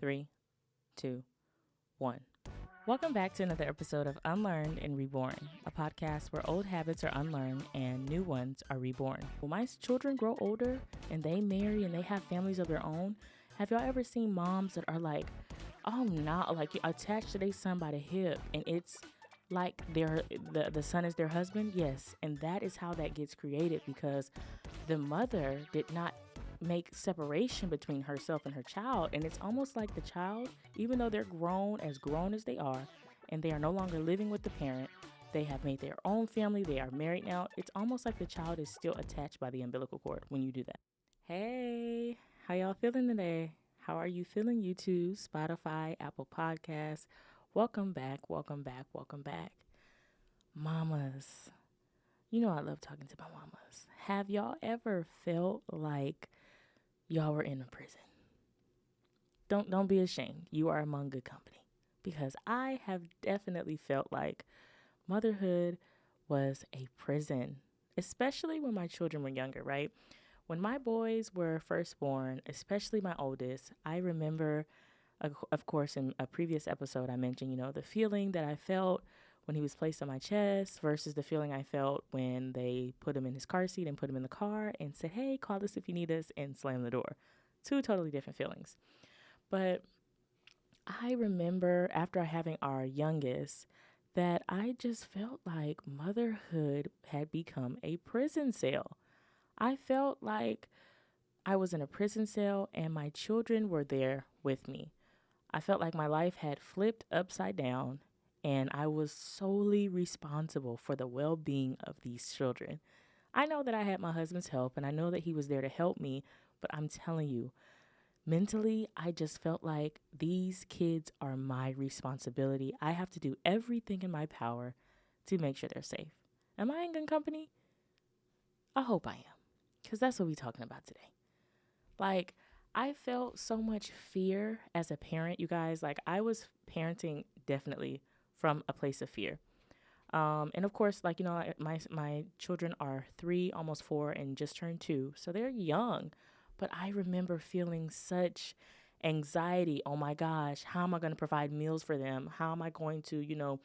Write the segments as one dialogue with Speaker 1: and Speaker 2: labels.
Speaker 1: 3, 2, 1. Welcome back to another episode of Unlearned and Reborn, a podcast where old habits are unlearned and new ones are reborn. When my children grow older and they marry and they have families of their own, have y'all ever seen moms that are like, oh, not like attached to their son by the hip, and it's like the son is their husband? Yes, and that is how that gets created because the mother did not make separation between herself and her child, and it's almost like the child, even though they're grown as they are, and they are no longer living with the parent, they have made their own family, they are married now, it's almost like the child is still attached by the umbilical cord when you do that. Hey, how y'all feeling today? How are you feeling, YouTube, Spotify, Apple Podcasts? Welcome back. Mamas. You know I love talking to my mamas. Have y'all ever felt like y'all were in a prison? Don't be ashamed. You are among good company. Because I have definitely felt like motherhood was a prison, especially when my children were younger, right? When my boys were first born, especially my oldest, I remember, of course, in a previous episode, I mentioned, the feeling that I felt when he was placed on my chest versus the feeling I felt when they put him in his car seat and put him in the car and said, hey, call us if you need us, and slam the door. Two totally different feelings. But I remember after having our youngest that I just felt like motherhood had become a prison cell. I felt like I was in a prison cell and my children were there with me. I felt like my life had flipped upside down and I was solely responsible for the well-being of these children. I know that I had my husband's help and I know that he was there to help me, but I'm telling you, mentally, I just felt like these kids are my responsibility. I have to do everything in my power to make sure they're safe. Am I in good company? I hope I am, because that's what we're talking about today. Like, I felt so much fear as a parent, you guys. Like, I was parenting definitely from a place of fear. And of course, my children are 3, almost 4, and just turned 2. So they're young. But I remember feeling such anxiety. Oh my gosh, how am I going to provide meals for them? How am I going to,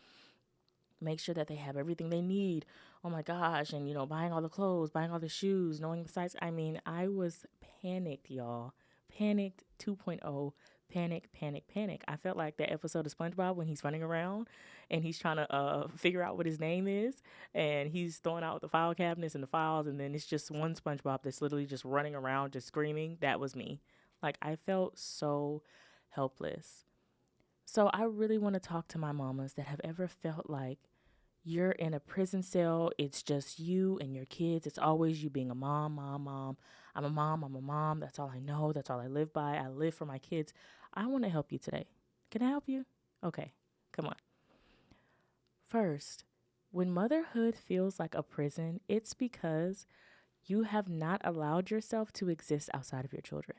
Speaker 1: make sure that they have everything they need? Oh my gosh. And, buying all the clothes, buying all the shoes, knowing the size. I mean, I was panicked, y'all. Panicked 2.0. Panic. I felt like that episode of SpongeBob when he's running around and he's trying to figure out what his name is, and he's throwing out the file cabinets and the files, and then it's just one SpongeBob that's literally just running around, just screaming. That was me. Like, I felt so helpless. So I really want to talk to my mamas that have ever felt like you're in a prison cell. It's just you and your kids. It's always you being a mom. I'm a mom. That's all I know. That's all I live by. I live for my kids. I want to help you today. Can I help you? Okay, come on. First, when motherhood feels like a prison, it's because you have not allowed yourself to exist outside of your children.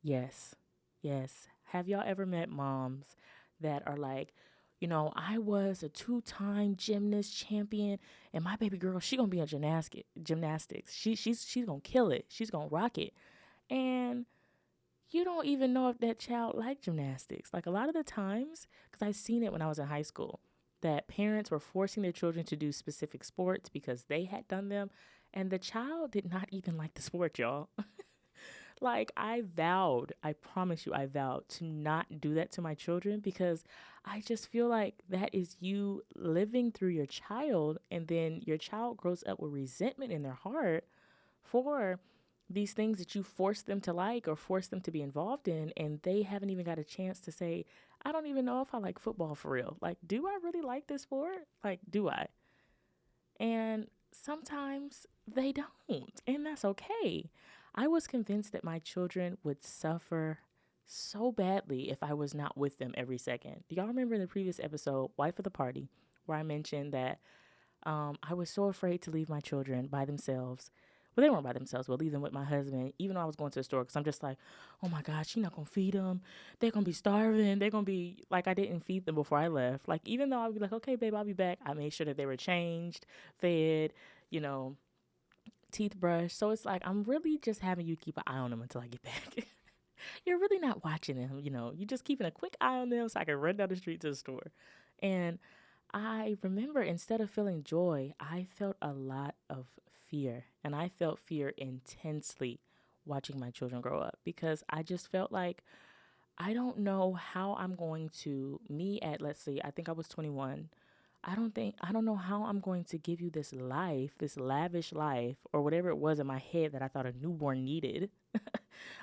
Speaker 1: Yes. Have y'all ever met moms that are like, I was a 2-time gymnast champion, and my baby girl, she gonna be in gymnastics. She's gonna kill it. She's gonna rock it. And you don't even know if that child liked gymnastics. Like, a lot of the times, because I've seen it when I was in high school, that parents were forcing their children to do specific sports because they had done them, and the child did not even like the sport, y'all. Like, I promise you, I vowed to not do that to my children because I just feel like that is you living through your child, and then your child grows up with resentment in their heart for these things that you force them to like or force them to be involved in, and they haven't even got a chance to say, I don't even know if I like football for real. Like, do I really like this sport? Like, do I? And sometimes they don't, and that's okay. I was convinced that my children would suffer so badly if I was not with them every second. Do y'all remember in the previous episode, Wife of the Party, where I mentioned that I was so afraid to leave my children by themselves. Well, they weren't by themselves, but leave them with my husband, even though I was going to the store, because I'm just like, oh my gosh, she's not going to feed them. They're going to be starving. They're going to be like, I didn't feed them before I left. Like, even though I'd be like, okay, babe, I'll be back. I made sure that they were changed, fed, teeth brushed. So it's like, I'm really just having you keep an eye on them until I get back. You're really not watching them, you know. You're just keeping a quick eye on them so I can run down the street to the store. And I remember instead of feeling joy, I felt a lot of fear. And I felt fear intensely watching my children grow up because I just felt like I don't know how I'm going to, me at, let's see, I think I was 21. I don't know how I'm going to give you this life, this lavish life, or whatever it was in my head that I thought a newborn needed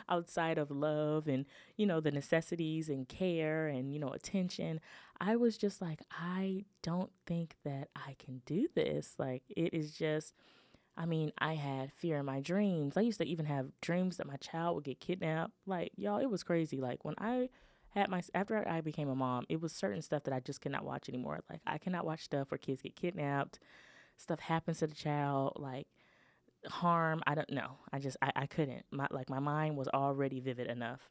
Speaker 1: outside of love and, the necessities and care and, attention. I was just like, I don't think that I can do this. Like, it is just, I had fear in my dreams. I used to even have dreams that my child would get kidnapped. Like, y'all, it was crazy. Like, when I had after I became a mom, it was certain stuff that I just could not watch anymore. Like, I cannot watch stuff where kids get kidnapped, stuff happens to the child, like harm. I don't know. I couldn't. My mind was already vivid enough,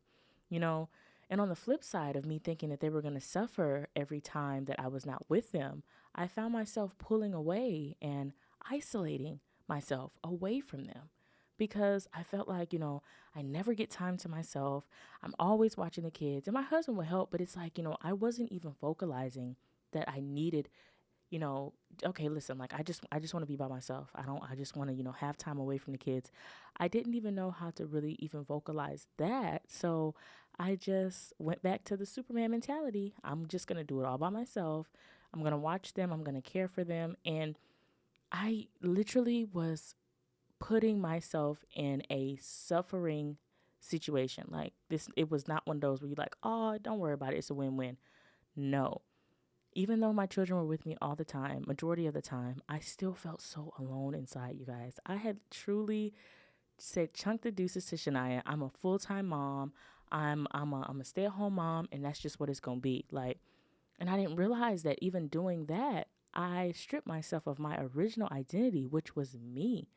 Speaker 1: you know? And on the flip side of me thinking that they were going to suffer every time that I was not with them, I found myself pulling away and isolating myself away from them because I felt like, I never get time to myself. I'm always watching the kids and my husband would help, but it's like, I wasn't even vocalizing that I needed, you know, okay, listen, like I just want to be by myself. I just want to, have time away from the kids. I didn't even know how to really even vocalize that. So I just went back to the Superman mentality. I'm just going to do it all by myself. I'm going to watch them. I'm going to care for them. And I literally was putting myself in a suffering situation. Like this, it was not one of those where you're like, oh, don't worry about it. It's a win-win. No. Even though my children were with me all the time, majority of the time, I still felt so alone inside, you guys. I had truly said chunk the deuces to Shania. I'm a full-time mom. I'm a stay-at-home mom, and that's just what it's gonna be. Like, and I didn't realize that even doing that, I stripped myself of my original identity, which was me.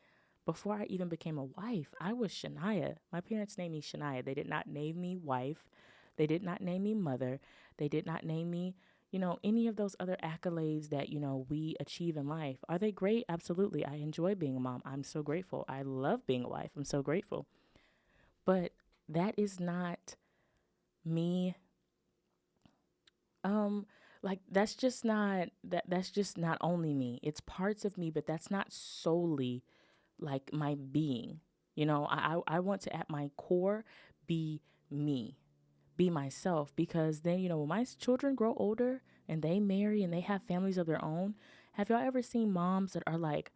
Speaker 1: Before I even became a wife, I was Shania. My parents named me Shania. They did not name me wife. They did not name me mother. They did not name me, any of those other accolades that, we achieve in life. Are they great? Absolutely. I enjoy being a mom. I'm so grateful. I love being a wife. I'm so grateful. But that is not me. Like that's just not only me. It's parts of me, but that's not solely like my being. I want to at my core be me, be myself, because then, when my children grow older and they marry and they have families of their own, have y'all ever seen moms that are like,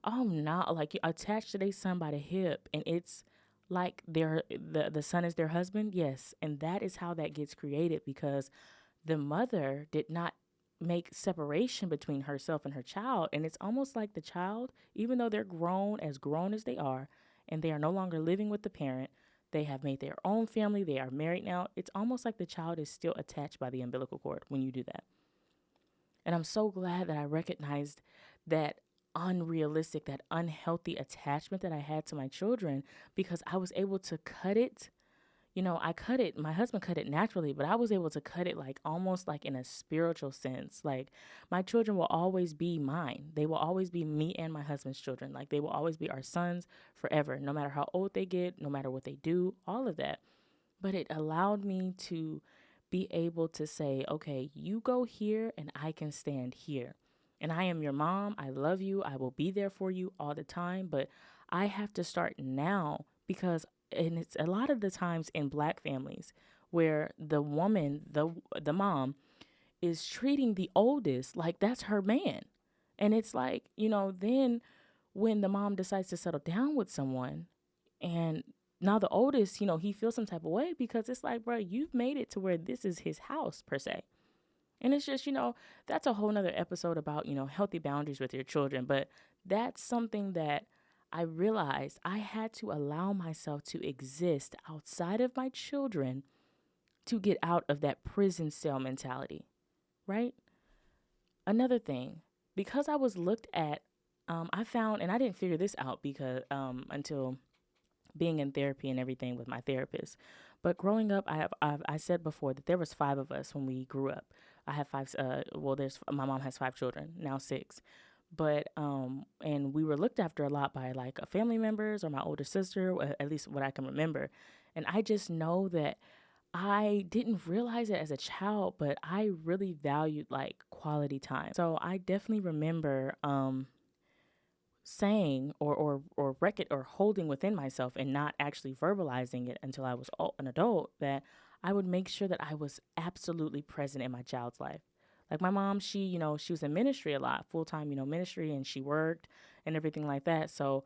Speaker 1: oh, not like attached to their son by the hip and it's like the son is their husband? Yes. And that is how that gets created because the mother did not make separation between herself and her child. And it's almost like the child, even though they're grown as they are, and they are no longer living with the parent, they have made their own family, they are married now. It's almost like the child is still attached by the umbilical cord when you do that. And I'm so glad that I recognized that unrealistic, that unhealthy attachment that I had to my children because I was able to cut it. I cut it, my husband cut it naturally, but I was able to cut it like almost like in a spiritual sense. Like my children will always be mine. They will always be me and my husband's children. Like they will always be our sons forever, no matter how old they get, no matter what they do, all of that. But it allowed me to be able to say, okay, you go here and I can stand here. And I am your mom. I love you. I will be there for you all the time. But I have to start now because, and it's a lot of the times in Black families where the woman, the mom, is treating the oldest like that's her man. And it's like, then when the mom decides to settle down with someone and now the oldest, he feels some type of way because it's like, bro, you've made it to where this is his house per se. And it's just, that's a whole nother episode about, healthy boundaries with your children. But that's something that I realized I had to allow myself to exist outside of my children to get out of that prison cell mentality, right? Another thing, because I was looked at, I found, and I didn't figure this out because until being in therapy and everything with my therapist. But growing up, I said before that there was 5 of us when we grew up. I have 5. My mom has 5 children now, 6. But and we were looked after a lot by like family members or my older sister, at least what I can remember. And I just know that I didn't realize it as a child, but I really valued like quality time. So I definitely remember saying or or holding within myself and not actually verbalizing it until I was an adult, that I would make sure that I was absolutely present in my child's life. Like my mom, she was in ministry a lot, full time, ministry, and she worked and everything like that. So,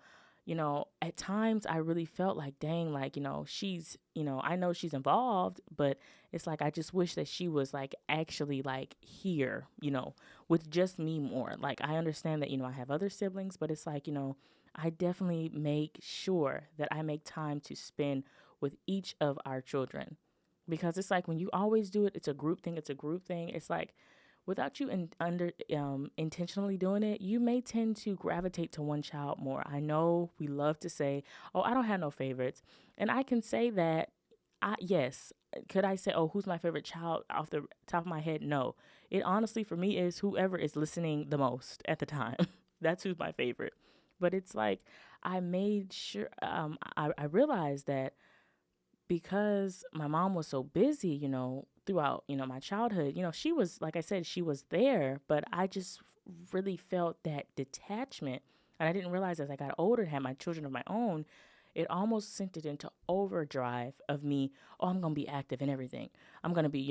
Speaker 1: at times I really felt like, dang, like, she's, I know she's involved, but it's like I just wish that she was like actually like here, with just me more. Like I understand that, I have other siblings, but it's like, I definitely make sure that I make time to spend with each of our children. Because it's like when you always do it, it's a group thing, It's like without you intentionally doing it, you may tend to gravitate to one child more. I know we love to say, "Oh, I don't have no favorites," and I can say that. Yes, could I say, "Oh, who's my favorite child?" Off the top of my head, no. It honestly for me is whoever is listening the most at the time. That's who's my favorite. But it's like I made sure. I realized that because my mom was so busy, throughout, my childhood, she was, like I said, she was there, but I just really felt that detachment. And I didn't realize as I got older and had my children of my own, it almost sent it into overdrive of me. Oh, I'm going to be active in everything. I'm going to be,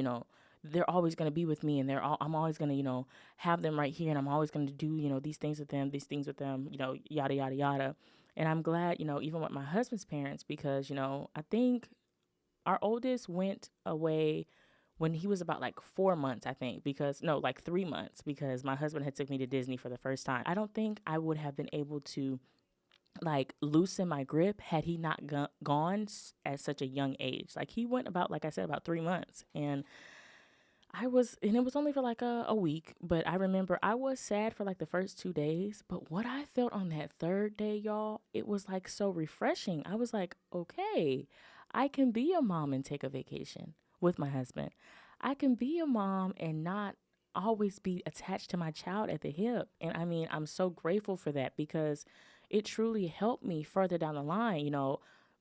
Speaker 1: they're always going to be with me, and I'm always going to, have them right here. And I'm always going to do, these things with them, yada, yada, yada. And I'm glad, even with my husband's parents, because, I think our oldest went away when he was about like 4 months, I think, because no, like 3 months, because my husband had took me to Disney for the first time. I don't think I would have been able to like loosen my grip had he not gone at such a young age. Like he went about, like I said, about 3 months, and and it was only for like a week, but I remember I was sad for like the first 2 days. But what I felt on that third day, y'all, it was like so refreshing. I was like, okay, I can be a mom and take a vacation with my husband. I can be a mom and not always be attached to my child at the hip. And I mean, I'm so grateful for that because it truly helped me further down the line.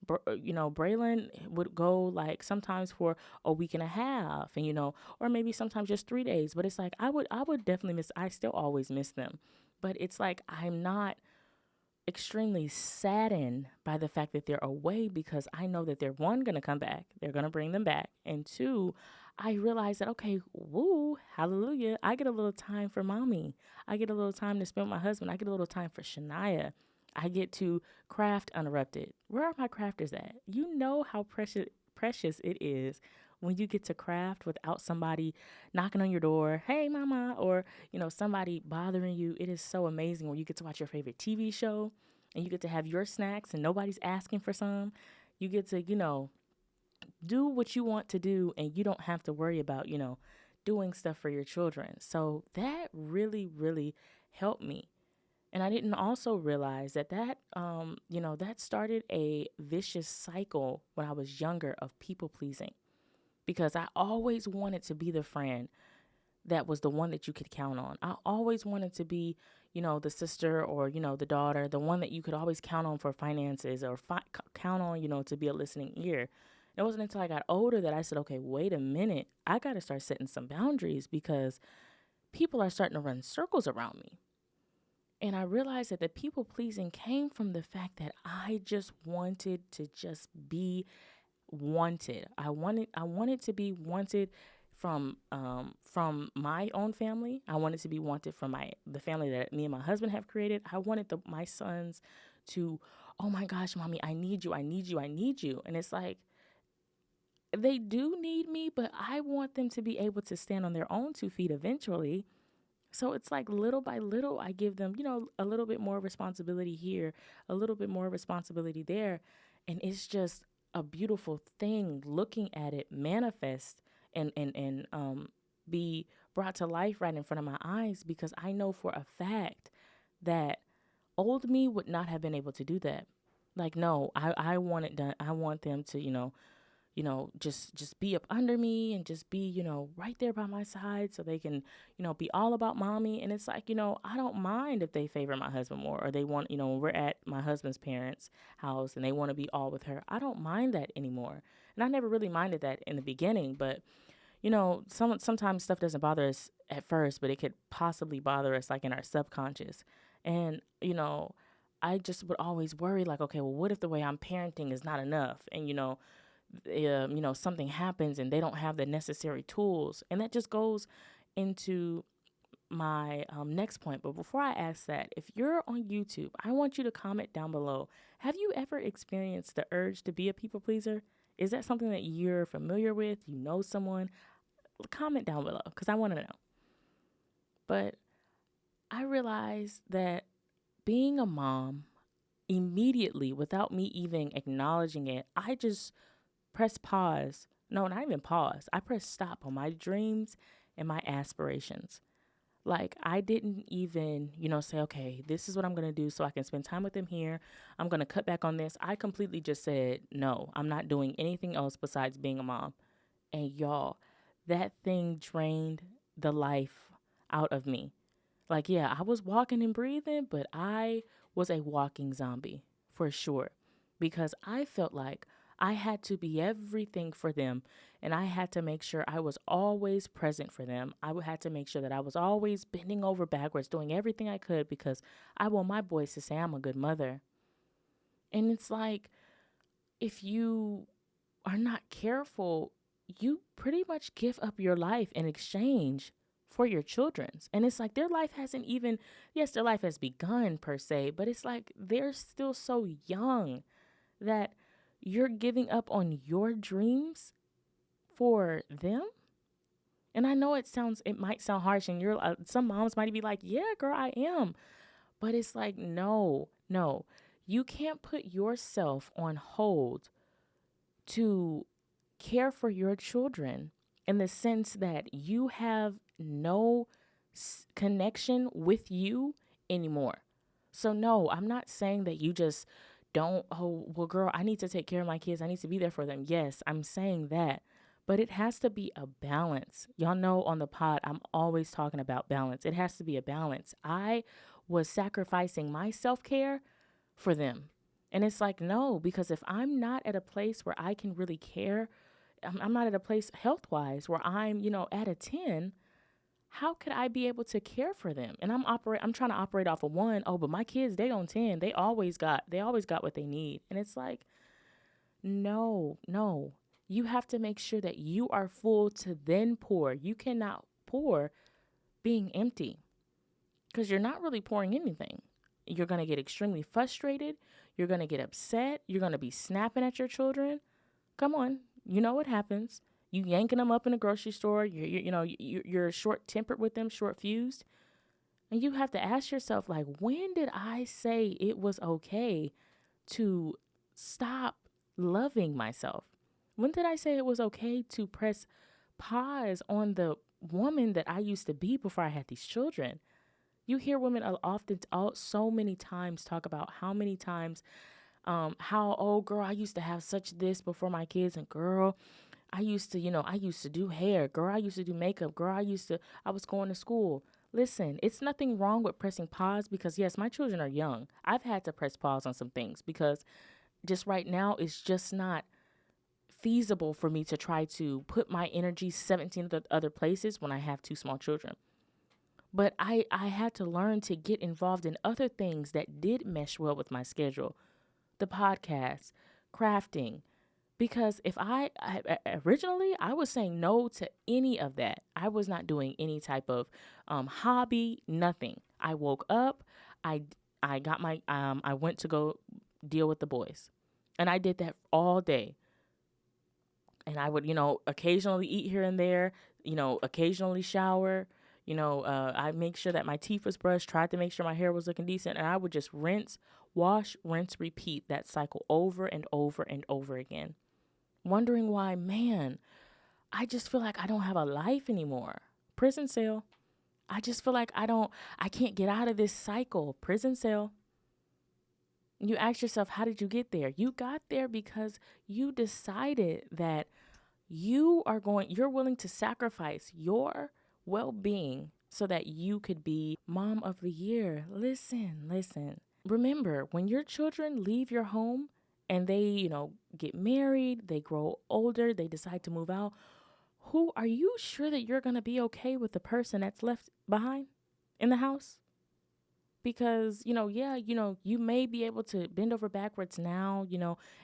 Speaker 1: Braylon would go like sometimes for a week and a half, and or maybe sometimes just 3 days. But it's like I would definitely miss. I still always miss them, but it's like I'm not extremely saddened by the fact that they're away because I know that they're one gonna come back. They're gonna bring them back, and two, I realize that okay, woo, hallelujah, I get a little time for mommy. I get a little time to spend with my husband. I get a little time for Shania. I get to craft uninterrupted. Where are my crafters at? You know how precious it is when you get to craft without somebody knocking on your door, hey mama, or somebody bothering you. It is so amazing when you get to watch your favorite TV show and you get to have your snacks and nobody's asking for some. You get to, do what you want to do, and you don't have to worry about, doing stuff for your children. So that really, really helped me. And I didn't also realize that started a vicious cycle when I was younger of people pleasing, because I always wanted to be the friend that was the one that you could count on. I always wanted to be, the sister or, the daughter, the one that you could always count on for finances or count on, to be a listening ear. It wasn't until I got older that I said, okay, wait a minute. I got to start setting some boundaries because people are starting to run circles around me. And I realized that the people pleasing came from the fact that I just wanted to just be wanted. I wanted to be wanted from my own family. I wanted to be wanted from the family that me and my husband have created. I wanted my sons to, oh my gosh, mommy, I need you, I need you, I need you. And it's like they do need me, but I want them to be able to stand on their own 2 feet eventually. So it's like little by little, I give them, a little bit more responsibility here, a little bit more responsibility there. And it's just a beautiful thing looking at it manifest and be brought to life right in front of my eyes, because I know for a fact that old me would not have been able to do that. Like, no, I want it done. I want them to, just be up under me and just be, right there by my side so they can, be all about mommy. And it's like, I don't mind if they favor my husband more, or they want, when we're at my husband's parents' house and they want to be all with her. I don't mind that anymore. And I never really minded that in the beginning, but sometimes stuff doesn't bother us at first, but it could possibly bother us like in our subconscious. And, I just would always worry like, okay, well, what if the way I'm parenting is not enough? And, something happens and they don't have the necessary tools. And that just goes into my next point. But before I ask that, if you're on YouTube, I want you to comment down below. Have you ever experienced the urge to be a people pleaser? Is that something that you're familiar with? You know someone? Comment down below because I want to know. But I realized that being a mom, immediately, without me even acknowledging it, I just press pause. No, not even pause. I press stop on my dreams and my aspirations. Like, I didn't even, say, okay, this is what I'm going to do so I can spend time with them here. I'm going to cut back on this. I completely just said, no, I'm not doing anything else besides being a mom. And y'all, that thing drained the life out of me. Like, yeah, I was walking and breathing, but I was a walking zombie for sure, because I felt like I had to be everything for them, and I had to make sure I was always present for them. I had to make sure that I was always bending over backwards, doing everything I could because I want my boys to say I'm a good mother. And it's like, if you are not careful, you pretty much give up your life in exchange for your children's. And it's like their life hasn't even, yes, their life has begun per se, but it's like they're still so young that you're giving up on your dreams for them. And I know it might sound harsh, and some moms might be like, yeah, girl, I am. But it's like, no, you can't put yourself on hold to care for your children, in the sense that you have no connection with you anymore. So no, I'm not saying that you just don't, oh, well, girl, I need to take care of my kids. I need to be there for them. Yes, I'm saying that. But it has to be a balance. Y'all know on the pod, I'm always talking about balance. It has to be a balance. I was sacrificing my self-care for them. And it's like, no, because if I'm not at a place where I can really care, I'm not at a place health-wise where I'm, at a 10, how could I be able to care for them? And I'm trying to operate off of one. Oh, but my kids, they on 10. They always got what they need. And it's like, no. You have to make sure that you are full to then pour. You cannot pour being empty, because you're not really pouring anything. You're going to get extremely frustrated. You're going to get upset. You're going to be snapping at your children. Come on. You know what happens. You yanking them up in the grocery store. You're short-tempered with them, short-fused. And you have to ask yourself, like, when did I say it was okay to stop loving myself? When did I say it was okay to press pause on the woman that I used to be before I had these children? You hear women so many times talk about how many times, oh, girl, I used to have such this before my kids, and girl, I used to do hair. Girl, I used to do makeup. Girl, I was going to school. Listen, it's nothing wrong with pressing pause, because yes, my children are young. I've had to press pause on some things because just right now it's just not feasible for me to try to put my energy 17 other places when I have two small children. But I had to learn to get involved in other things that did mesh well with my schedule. The podcast, crafting. Because if originally I was saying no to any of that. I was not doing any type of hobby, nothing. I woke up, I got I went to go deal with the boys. And I did that all day. And I would, occasionally eat here and there, occasionally shower. I make sure that my teeth was brushed, tried to make sure my hair was looking decent. And I would just wash, rinse, repeat that cycle over and over and over again. Wondering why, man, I just feel like I don't have a life anymore. Prison cell. I just feel like I can't get out of this cycle. Prison cell. You ask yourself, how did you get there? You got there because you decided that you're willing to sacrifice your well-being so that you could be mom of the year. Listen. Remember, when your children leave your home and they, get married, they grow older, they decide to move out, who are you sure that you're going to be okay with the person that's left behind in the house? Because, you may be able to bend over backwards now,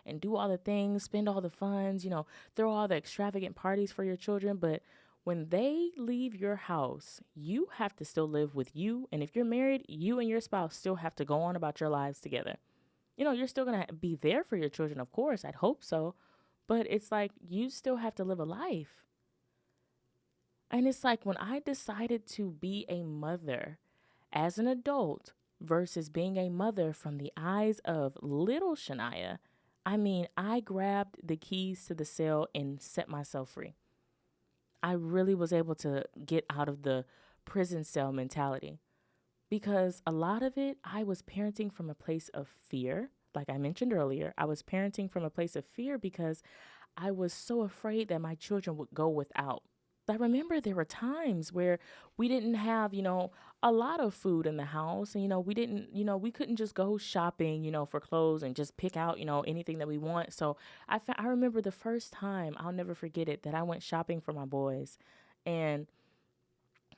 Speaker 1: and do all the things, spend all the funds, throw all the extravagant parties for your children. But when they leave your house, you have to still live with you. And if you're married, you and your spouse still have to go on about your lives together. You're still going to be there for your children, of course. I'd hope so. But it's like you still have to live a life. And it's like when I decided to be a mother as an adult versus being a mother from the eyes of little Shania, I grabbed the keys to the cell and set myself free. I really was able to get out of the prison cell mentality because a lot of it, I was parenting from a place of fear. Like I mentioned earlier, I was parenting from a place of fear because I was so afraid that my children would go without. I remember there were times where we didn't have, a lot of food in the house. And, we couldn't just go shopping, for clothes and just pick out, anything that we want. So I remember the first time, I'll never forget it, that I went shopping for my boys. And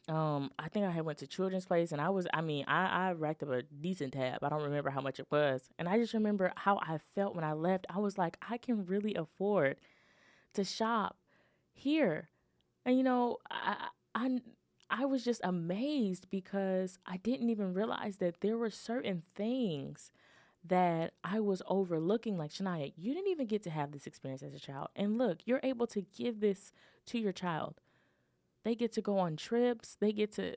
Speaker 1: I think I had went to Children's Place and I racked up a decent tab. I don't remember how much it was. And I just remember how I felt when I left. I was like, I can really afford to shop here. And I was just amazed because I didn't even realize that there were certain things that I was overlooking. Like, Shania, you didn't even get to have this experience as a child. And look, you're able to give this to your child. They get to go on trips. They get to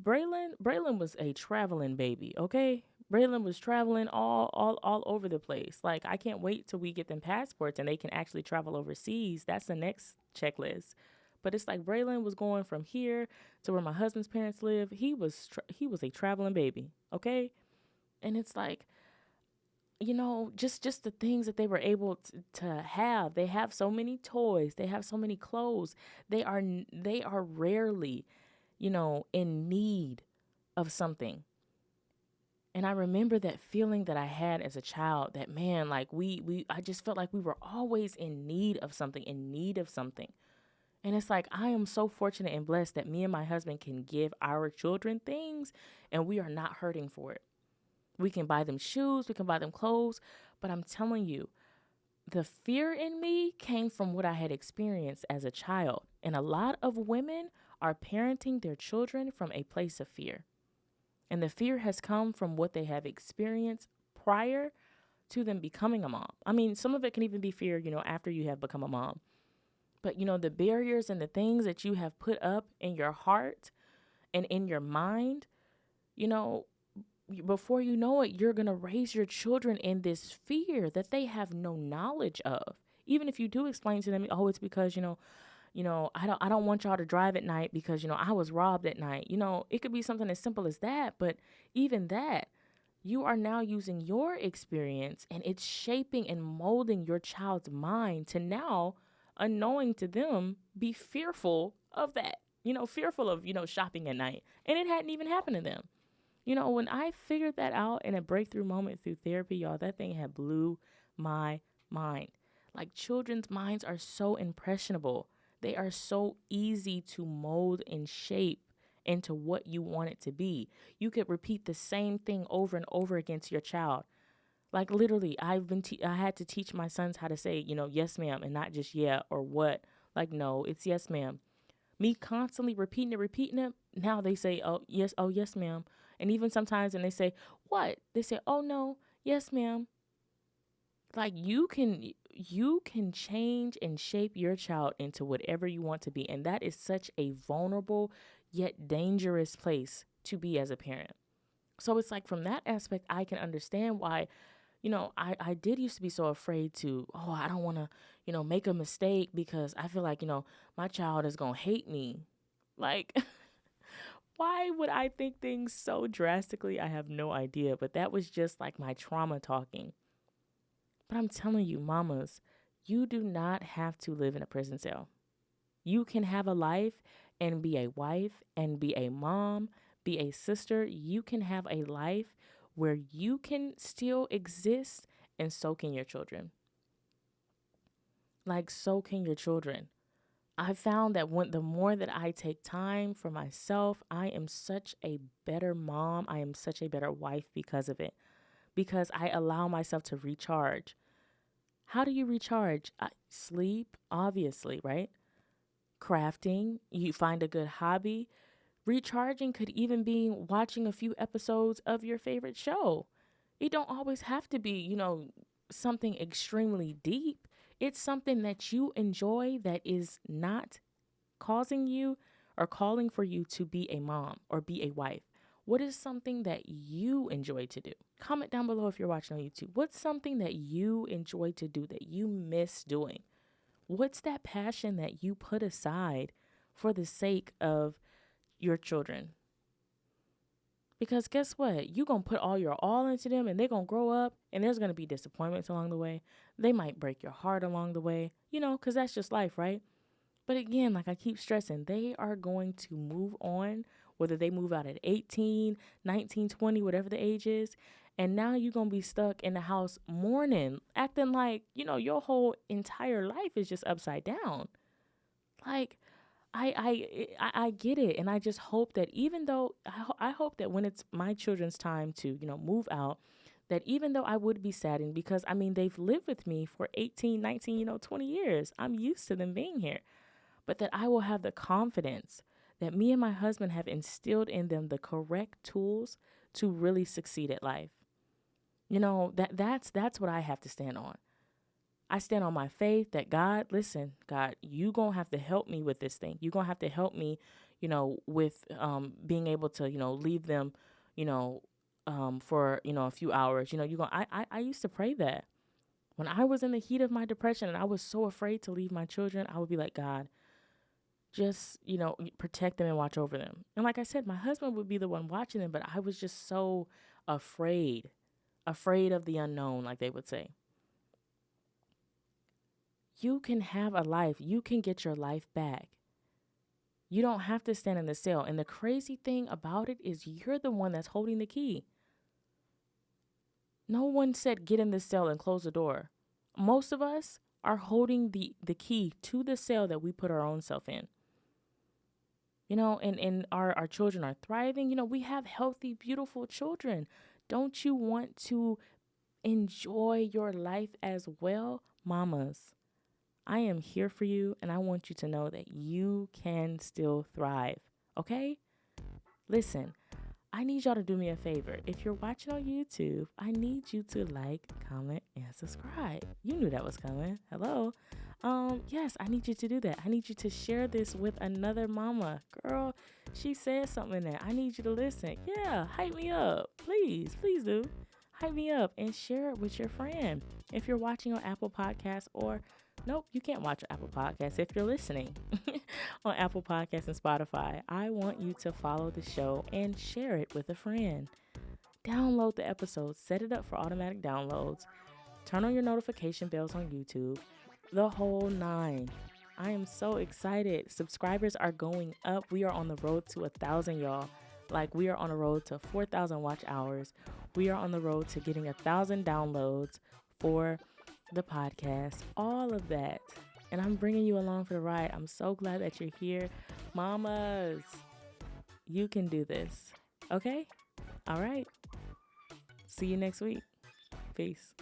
Speaker 1: Braylon was a traveling baby, okay? Braylon was traveling all over the place. Like, I can't wait till we get them passports and they can actually travel overseas. That's the next checklist. But it's like Braylon was going from here to where my husband's parents live. He was a traveling baby, okay? And it's like, just the things that they were able to have. They have so many toys. They have so many clothes. They are rarely, in need of something. And I remember that feeling that I had as a child, that, man, like I just felt like we were always in need of something. And it's like, I am so fortunate and blessed that me and my husband can give our children things and we are not hurting for it. We can buy them shoes, we can buy them clothes, but I'm telling you, the fear in me came from what I had experienced as a child. And a lot of women are parenting their children from a place of fear. And the fear has come from what they have experienced prior to them becoming a mom. Some of it can even be fear, after you have become a mom. But, the barriers and the things that you have put up in your heart and in your mind, before you know it, you're going to raise your children in this fear that they have no knowledge of. Even if you do explain to them, oh, it's because, I don't want y'all to drive at night because, I was robbed at night. It could be something as simple as that. But even that, you are now using your experience and it's shaping and molding your child's mind to now, unknowing to them, be fearful of that, fearful of, shopping at night. And it hadn't even happened to them. When I figured that out in a breakthrough moment through therapy, y'all, that thing had blew my mind. Like, children's minds are so impressionable. They are so easy to mold and shape into what you want it to be. You could repeat the same thing over and over again to your child. Like, literally, I had to teach my sons how to say, yes, ma'am, and not just yeah or what. Like, no, it's yes, ma'am. Me constantly repeating it, now they say, oh, yes, ma'am. And even sometimes when they say, what? They say, oh, no, yes, ma'am. Like, you can change and shape your child into whatever you want to be. And that is such a vulnerable yet dangerous place to be as a parent. So it's like, from that aspect, I can understand why, I did used to be so afraid to, I don't want to, make a mistake because I feel like, my child is going to hate me. Like, Why would I think things so drastically? I have no idea. But that was just like my trauma talking. But I'm telling you, mamas, you do not have to live in a prison cell. You can have a life and be a wife and be a mom, be a sister. You can have a life where you can still exist, and so can your children. Like, so can your children. I found that the more that I take time for myself, I am such a better mom. I am such a better wife because of it, because I allow myself to recharge. How do you recharge? Sleep, obviously, right? Crafting, you find a good hobby. Recharging could even be watching a few episodes of your favorite show. It don't always have to be, something extremely deep. It's something that you enjoy that is not causing you or calling for you to be a mom or be a wife. What is something that you enjoy to do? Comment down below if you're watching on YouTube. What's something that you enjoy to do that you miss doing? What's that passion that you put aside for the sake of your children? Because guess what? You're going to put all your all into them, and they're going to grow up, and there's going to be disappointments along the way. They might break your heart along the way, because that's just life, right? But again, like I keep stressing, they are going to move on, whether they move out at 18, 19, 20, whatever the age is. And now you're going to be stuck in the house mourning, acting like, your whole entire life is just upside down. Like, I get it. And I just hope that even though, I hope that when it's my children's time to, move out, that even though I would be saddened because, they've lived with me for 18, 19, 20 years. I'm used to them being here. But that I will have the confidence that me and my husband have instilled in them the correct tools to really succeed at life. That's what I have to stand on. I stand on my faith that God, listen, God, you going to have to help me with this thing. You going to have to help me, with being able to, leave them, for, a few hours. I used to pray that. When I was in the heat of my depression and I was so afraid to leave my children, I would be like, God, just, protect them and watch over them. And like I said, my husband would be the one watching them, but I was just so afraid of the unknown, like they would say. You can have a life. You can get your life back. You don't have to stand in the cell. And the crazy thing about it is you're the one that's holding the key. No one said get in the cell and close the door. Most of us are holding the key to the cell that we put our own self in. And our children are thriving. We have healthy, beautiful children. Don't you want to enjoy your life as well? Mamas, I am here for you, and I want you to know that you can still thrive, okay? Listen, I need y'all to do me a favor. If you're watching on YouTube, I need you to like, comment, and subscribe. You knew that was coming. Hello. Yes, I need you to do that. I need you to share this with another mama. Girl, she said something in there. I need you to listen. Yeah, hype me up. Please do. Hype me up and share it with your friend. If you're watching on Apple Podcasts or nope, you can't watch Apple Podcasts if you're listening on Apple Podcasts and Spotify. I want you to follow the show and share it with a friend. Download the episodes, set it up for automatic downloads, turn on your notification bells on YouTube, the whole 9. I am so excited. Subscribers are going up. We are on the road to 1,000, y'all. Like, we are on the road to 4,000 watch hours. We are on the road to getting 1,000 downloads for the podcast, all of that. And I'm bringing you along for the ride. I'm so glad that you're here. Mamas, you can do this. Okay? All right. See you next week. Peace.